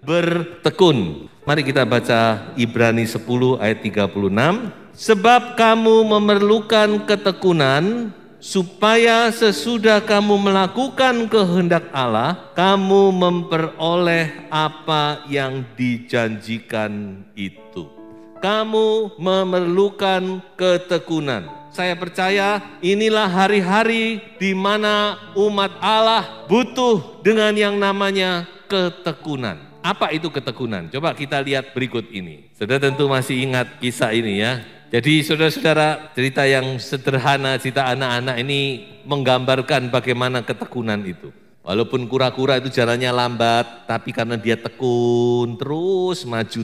Bertekun. Mari kita baca Ibrani 10 ayat 36. Sebab kamu memerlukan ketekunan supaya sesudah kamu melakukan kehendak Allah, kamu memperoleh apa yang dijanjikan itu. Kamu memerlukan ketekunan. Saya percaya inilah hari-hari di mana umat Allah butuh dengan yang namanya ketekunan. Apa itu ketekunan? Coba kita lihat berikut ini. Saudara tentu masih ingat kisah ini ya. Jadi saudara-saudara, cerita yang sederhana, cerita anak-anak ini menggambarkan bagaimana ketekunan itu. Walaupun kura-kura itu jalannya lambat, tapi karena dia tekun terus, maju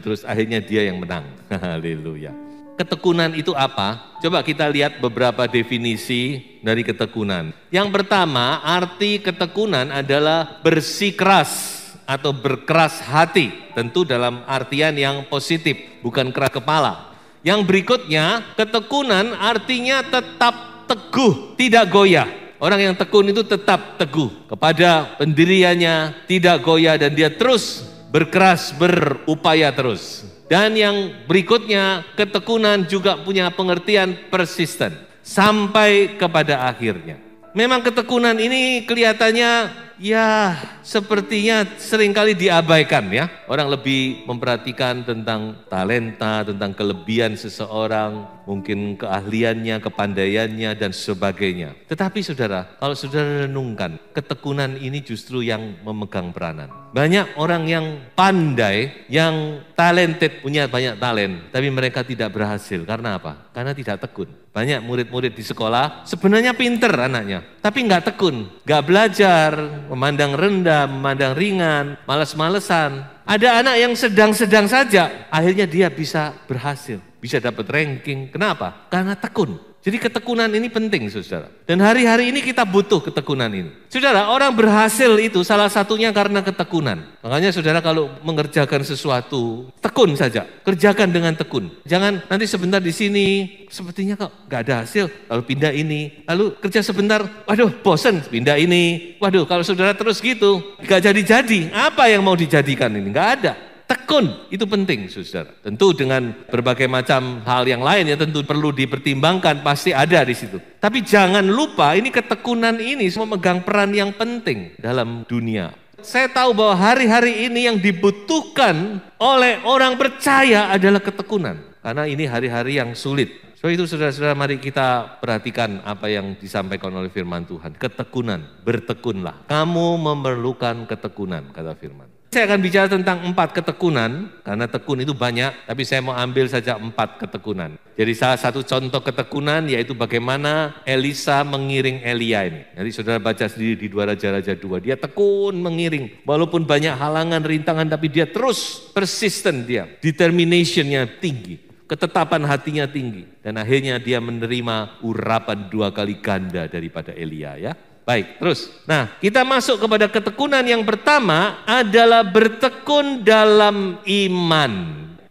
terus, akhirnya dia yang menang. Haleluya. Ketekunan itu apa? Coba kita lihat beberapa definisi dari ketekunan. Yang pertama, arti ketekunan adalah bersikeras atau berkeras hati, tentu dalam artian yang positif, bukan keras kepala. Yang berikutnya, ketekunan artinya tetap teguh, tidak goyah. Orang yang tekun itu tetap teguh kepada pendiriannya, tidak goyah, dan dia terus berkeras, berupaya terus. Dan yang berikutnya, ketekunan juga punya pengertian persisten, sampai kepada akhirnya. Memang ketekunan ini kelihatannya ya sepertinya seringkali diabaikan ya. Orang lebih memperhatikan tentang talenta, tentang kelebihan seseorang, mungkin keahliannya, kepandaiannya dan sebagainya. Tetapi saudara, kalau saudara renungkan, ketekunan ini justru yang memegang peranan. Banyak orang yang pandai, yang talented, punya banyak talent, tapi mereka tidak berhasil. Karena apa? Karena tidak tekun. Banyak murid-murid di sekolah sebenarnya pinter anaknya, tapi nggak tekun, nggak belajar, memandang rendah, memandang ringan, malas-malesan. Ada anak yang sedang-sedang saja, akhirnya dia bisa berhasil, bisa dapat ranking. Kenapa? Karena tekun. Jadi ketekunan ini penting, saudara. Dan hari-hari ini kita butuh ketekunan ini. Saudara, orang berhasil itu salah satunya karena ketekunan. Makanya saudara kalau mengerjakan sesuatu, tekun saja. Kerjakan dengan tekun. Jangan nanti sebentar di sini, sepertinya kok gak ada hasil, lalu pindah ini. Lalu kerja sebentar, waduh bosen, pindah ini. Waduh kalau saudara terus gitu, gak jadi-jadi. Apa yang mau dijadikan ini? Gak ada. Tekun itu penting, saudara. Tentu dengan berbagai macam hal yang lain ya tentu perlu dipertimbangkan, pasti ada di situ. Tapi jangan lupa ini ketekunan ini memegang peran yang penting dalam dunia. Saya tahu bahwa hari-hari ini yang dibutuhkan oleh orang percaya adalah ketekunan. Karena ini hari-hari yang sulit. So itu saudara-saudara, mari kita perhatikan apa yang disampaikan oleh firman Tuhan. Ketekunan, bertekunlah. Kamu memerlukan ketekunan, kata firman. Saya akan bicara tentang 4 ketekunan, karena tekun itu banyak, tapi saya mau ambil saja 4 ketekunan. Jadi salah satu contoh ketekunan yaitu bagaimana Elisa mengiring Elia ini. Nanti saudara baca sendiri di 2 Raja-Raja 2, dia tekun mengiring. Walaupun banyak halangan, rintangan, tapi dia terus persisten dia. Determinationnya tinggi, ketetapan hatinya tinggi. Dan akhirnya dia menerima urapan 2 kali ganda daripada Elia ya. Baik, terus. Nah, kita masuk kepada ketekunan yang pertama adalah bertekun dalam iman.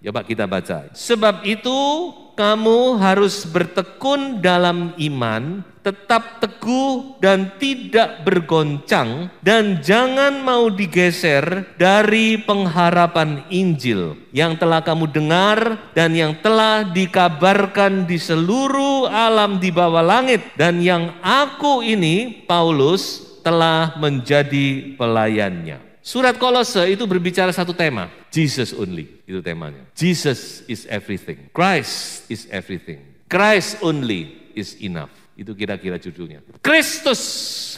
Coba kita baca. Sebab itu kamu harus bertekun dalam iman, tetap teguh dan tidak bergoncang, dan jangan mau digeser dari pengharapan Injil yang telah kamu dengar dan yang telah dikabarkan di seluruh alam di bawah langit, dan yang aku ini, Paulus, telah menjadi pelayannya. Surat Kolose itu berbicara satu tema, Jesus only, itu temanya. Jesus is everything, Christ is everything, Christ only is enough. Itu kira-kira judulnya. Kristus,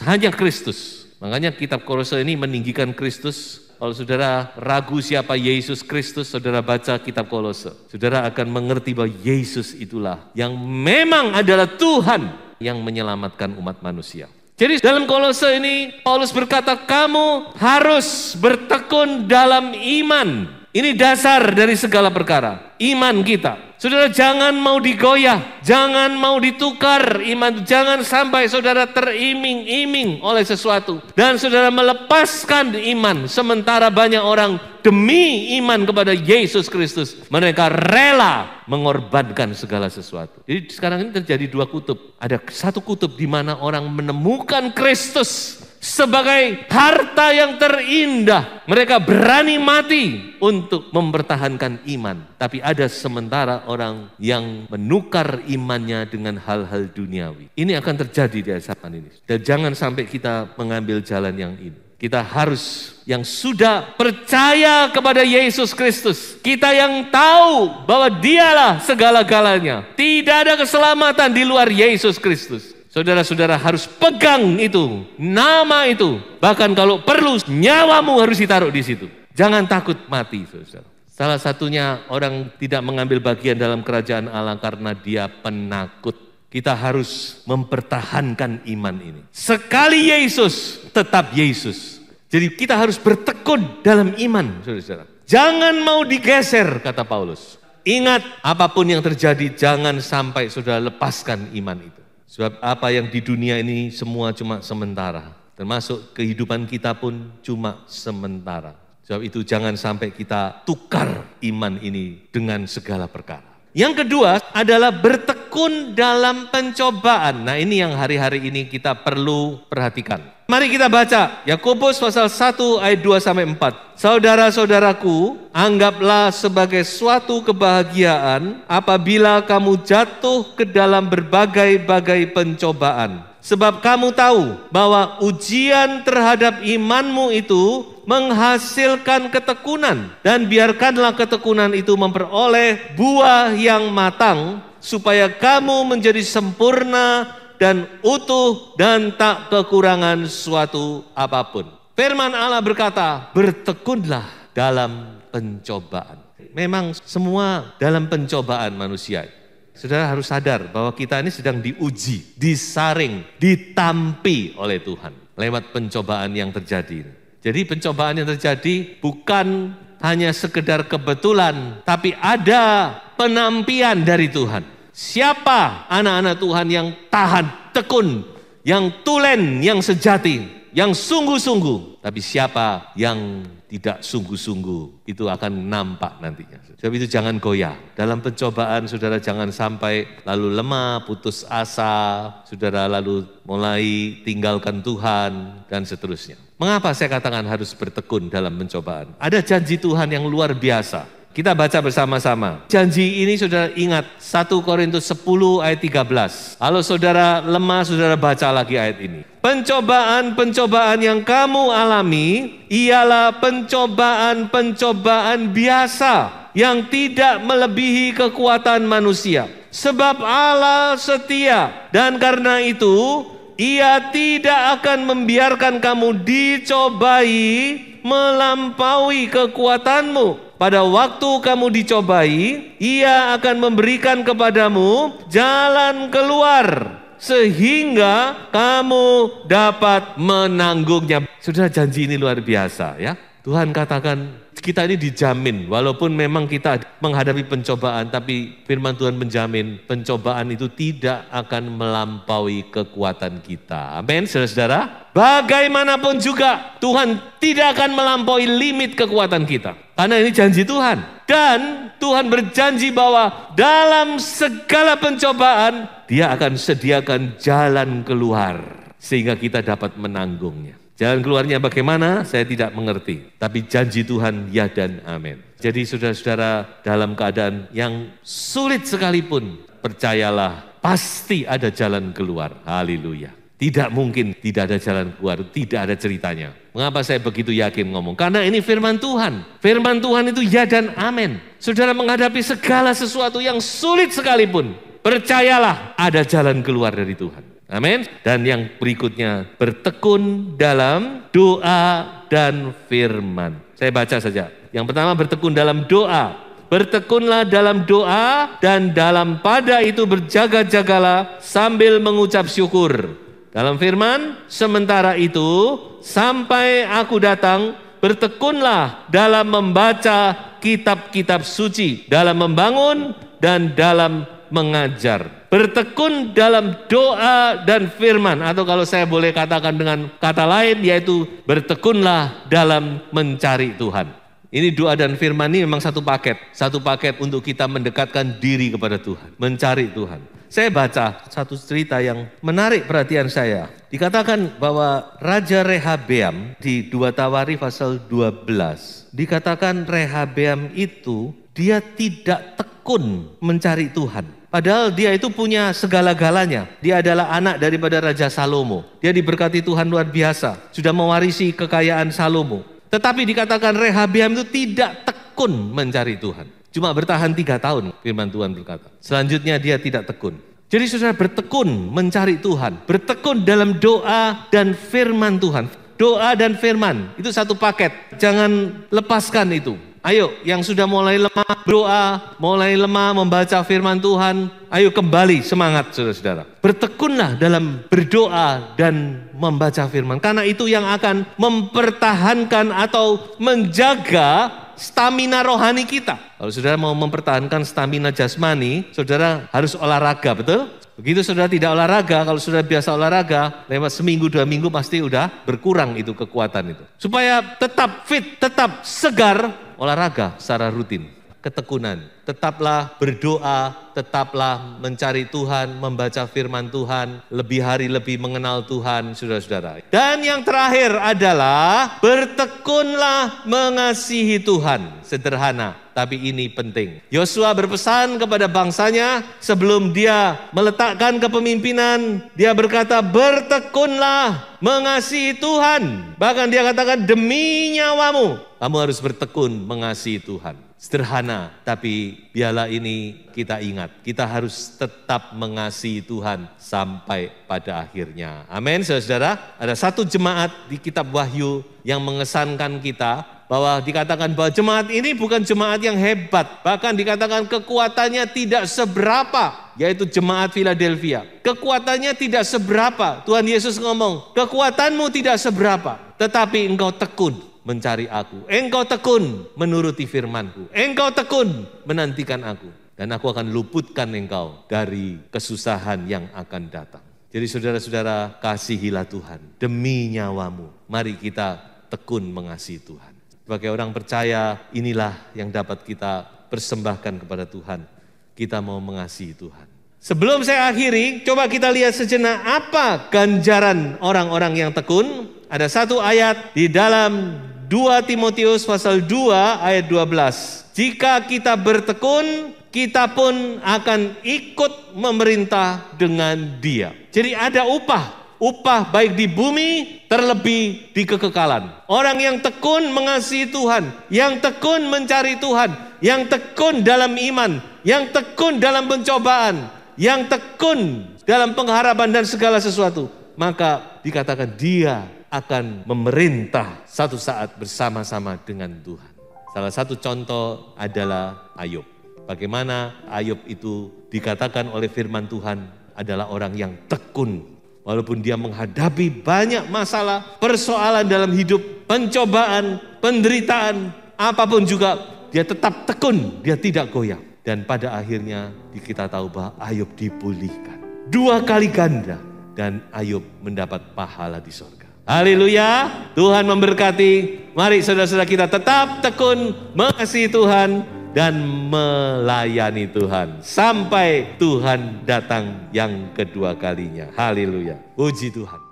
hanya Kristus. Makanya kitab Kolose ini meninggikan Kristus. Kalau saudara ragu siapa Yesus Kristus, saudara baca kitab Kolose. Saudara akan mengerti bahwa Yesus itulah yang memang adalah Tuhan yang menyelamatkan umat manusia. Jadi dalam Kolose ini Paulus berkata kamu harus bertekun dalam iman. Ini dasar dari segala perkara. Iman kita. Saudara jangan mau digoyah, jangan mau ditukar iman. Jangan sampai saudara teriming-iming oleh sesuatu. Dan saudara melepaskan iman. Sementara banyak orang demi iman kepada Yesus Kristus. Mereka rela mengorbankan segala sesuatu. Jadi sekarang ini terjadi dua kutub. Ada satu kutub di mana orang menemukan Kristus sebagai harta yang terindah. Mereka berani mati untuk mempertahankan iman. Tapi ada sementara orang yang menukar imannya dengan hal-hal duniawi. Ini akan terjadi di zaman ini. Dan jangan sampai kita mengambil jalan yang ini. Kita harus yang sudah percaya kepada Yesus Kristus. Kita yang tahu bahwa dialah segala-galanya. Tidak ada keselamatan di luar Yesus Kristus. Saudara-saudara harus pegang itu, nama itu. Bahkan kalau perlu nyawamu harus ditaruh di situ. Jangan takut mati, saudara. Salah satunya orang tidak mengambil bagian dalam kerajaan Allah karena dia penakut. Kita harus mempertahankan iman ini. Sekali Yesus, tetap Yesus. Jadi kita harus bertekun dalam iman, saudara-saudara. Jangan mau digeser, kata Paulus. Ingat, apapun yang terjadi, jangan sampai saudara lepaskan iman itu. Sebab apa yang di dunia ini semua cuma sementara. Termasuk kehidupan kita pun cuma sementara. Sebab itu jangan sampai kita tukar iman ini dengan segala perkara. Yang kedua adalah bertekun dalam pencobaan. Nah ini yang hari-hari ini kita perlu perhatikan. Mari kita baca Yakobus pasal 1 ayat 2-4. Saudara-saudaraku, anggaplah sebagai suatu kebahagiaan apabila kamu jatuh ke dalam berbagai-bagai pencobaan. Sebab kamu tahu bahwa ujian terhadap imanmu itu menghasilkan ketekunan. Dan biarkanlah ketekunan itu memperoleh buah yang matang, supaya kamu menjadi sempurna dan utuh dan tak kekurangan suatu apapun. Firman Allah berkata, bertekunlah dalam pencobaan. Memang semua dalam pencobaan manusia. Saudara harus sadar bahwa kita ini sedang diuji, disaring, ditampi oleh Tuhan lewat pencobaan yang terjadi. Jadi pencobaan yang terjadi bukan hanya sekedar kebetulan, tapi ada penampian dari Tuhan. Siapa anak-anak Tuhan yang tahan, tekun, yang tulen, yang sejati, yang sungguh-sungguh. Tapi siapa yang tidak sungguh-sungguh, itu akan nampak nantinya. Sebab itu jangan goyah. Dalam pencobaan saudara jangan sampai lalu lemah, putus asa, saudara lalu mulai tinggalkan Tuhan dan seterusnya. Mengapa saya katakan harus bertekun dalam pencobaan? Ada janji Tuhan yang luar biasa. Kita baca bersama-sama. Janji ini saudara ingat 1 Korintus 10 ayat 13. Kalau saudara lemah, saudara baca lagi ayat ini. Pencobaan-pencobaan yang kamu alami ialah pencobaan-pencobaan biasa yang tidak melebihi kekuatan manusia. Sebab Allah setia dan karena itu Ia tidak akan membiarkan kamu dicobai melampaui kekuatanmu. Pada waktu kamu dicobai, Ia akan memberikan kepadamu jalan keluar sehingga kamu dapat menanggungnya. Saudara, janji ini luar biasa ya. Tuhan katakan kita ini dijamin, walaupun memang kita menghadapi pencobaan, tapi firman Tuhan menjamin pencobaan itu tidak akan melampaui kekuatan kita. Amin, saudara-saudara. Bagaimanapun juga Tuhan tidak akan melampaui limit kekuatan kita. Karena ini janji Tuhan. Dan Tuhan berjanji bahwa dalam segala pencobaan Dia akan sediakan jalan keluar sehingga kita dapat menanggungnya. Jalan keluarnya bagaimana? Saya tidak mengerti. Tapi janji Tuhan ya dan amin. Jadi saudara-saudara dalam keadaan yang sulit sekalipun, percayalah pasti ada jalan keluar. Haleluya. Tidak mungkin tidak ada jalan keluar, tidak ada ceritanya. Mengapa saya begitu yakin ngomong? Karena ini firman Tuhan. Firman Tuhan itu ya dan amin. Saudara menghadapi segala sesuatu yang sulit sekalipun, percayalah ada jalan keluar dari Tuhan. Amin. Dan yang berikutnya, bertekun dalam doa dan firman. Saya baca saja. Yang pertama, bertekun dalam doa. Bertekunlah dalam doa dan dalam pada itu berjaga-jagalah sambil mengucap syukur. Dalam firman, sementara itu sampai aku datang, bertekunlah dalam membaca kitab-kitab suci, dalam membangun dan dalam mengajar. Bertekun dalam doa dan firman, atau kalau saya boleh katakan dengan kata lain, yaitu bertekunlah dalam mencari Tuhan. Ini doa dan firman ini memang satu paket untuk kita mendekatkan diri kepada Tuhan, mencari Tuhan. Saya baca satu cerita yang menarik perhatian saya. Dikatakan bahwa Raja Rehabeam di 2 Tawari pasal 12. Dikatakan Rehabeam itu dia tidak tekun mencari Tuhan. Padahal dia itu punya segala-galanya. Dia adalah anak daripada Raja Salomo. Dia diberkati Tuhan luar biasa. Sudah mewarisi kekayaan Salomo. Tetapi dikatakan Rehabeam itu tidak tekun mencari Tuhan. Cuma bertahan 3 tahun, firman Tuhan berkata. Selanjutnya dia tidak tekun. Jadi saudara bertekun mencari Tuhan. Bertekun dalam doa dan firman Tuhan. Doa dan firman, itu satu paket. Jangan lepaskan itu. Ayo, yang sudah mulai lemah berdoa, mulai lemah membaca firman Tuhan, ayo kembali semangat saudara-saudara. Bertekunlah dalam berdoa dan membaca firman. Karena itu yang akan mempertahankan atau menjaga stamina rohani kita. Kalau saudara mau mempertahankan stamina jasmani, saudara harus olahraga, betul? Begitu saudara tidak olahraga, kalau saudara biasa olahraga, lewat seminggu 2 minggu pasti udah berkurang itu kekuatan itu. Supaya tetap fit, tetap segar, olahraga secara rutin. Ketekunan, tetaplah berdoa, tetaplah mencari Tuhan, membaca firman Tuhan, lebih hari lebih mengenal Tuhan, saudara-saudara. Dan yang terakhir adalah bertekunlah mengasihi Tuhan. Sederhana, tapi ini penting. Yosua berpesan kepada bangsanya sebelum dia meletakkan kepemimpinan, dia berkata bertekunlah mengasihi Tuhan. Bahkan dia katakan demi nyawamu, kamu harus bertekun mengasihi Tuhan. Sederhana, tapi biarlah ini kita ingat. Kita harus tetap mengasihi Tuhan sampai pada akhirnya. Amin, saudara-saudara. Ada satu jemaat di kitab Wahyu yang mengesankan kita, bahwa dikatakan bahwa jemaat ini bukan jemaat yang hebat. Bahkan dikatakan kekuatannya tidak seberapa, yaitu jemaat Philadelphia. Kekuatannya tidak seberapa. Tuhan Yesus ngomong, kekuatanmu tidak seberapa, tetapi engkau tekun mencari aku. Engkau tekun menuruti firmanku. Engkau tekun menantikan aku. Dan aku akan luputkan engkau dari kesusahan yang akan datang. Jadi saudara-saudara, kasihilah Tuhan demi nyawamu. Mari kita tekun mengasihi Tuhan. Sebagai orang percaya, inilah yang dapat kita persembahkan kepada Tuhan. Kita mau mengasihi Tuhan. Sebelum saya akhiri, coba kita lihat sejenak apa ganjaran orang-orang yang tekun. Ada satu ayat di dalam 2 Timotius pasal 2 ayat 12. Jika kita bertekun, kita pun akan ikut memerintah dengan Dia. Jadi ada upah baik di bumi terlebih di kekekalan. Orang yang tekun mengasihi Tuhan, yang tekun mencari Tuhan, yang tekun dalam iman, yang tekun dalam pencobaan, yang tekun dalam pengharapan dan segala sesuatu, maka dikatakan dia akan memerintah satu saat bersama-sama dengan Tuhan. Salah satu contoh adalah Ayub. Bagaimana Ayub itu dikatakan oleh firman Tuhan adalah orang yang tekun. Walaupun dia menghadapi banyak masalah, persoalan dalam hidup, pencobaan, penderitaan, apapun juga, dia tetap tekun, dia tidak goyah. Dan pada akhirnya kita tahu bahwa Ayub dipulihkan 2 kali ganda dan Ayub mendapat pahala di surga. Haleluya, Tuhan memberkati. Mari saudara-saudara kita tetap tekun mengasihi Tuhan dan melayani Tuhan sampai Tuhan datang yang kedua kalinya. Haleluya, puji Tuhan.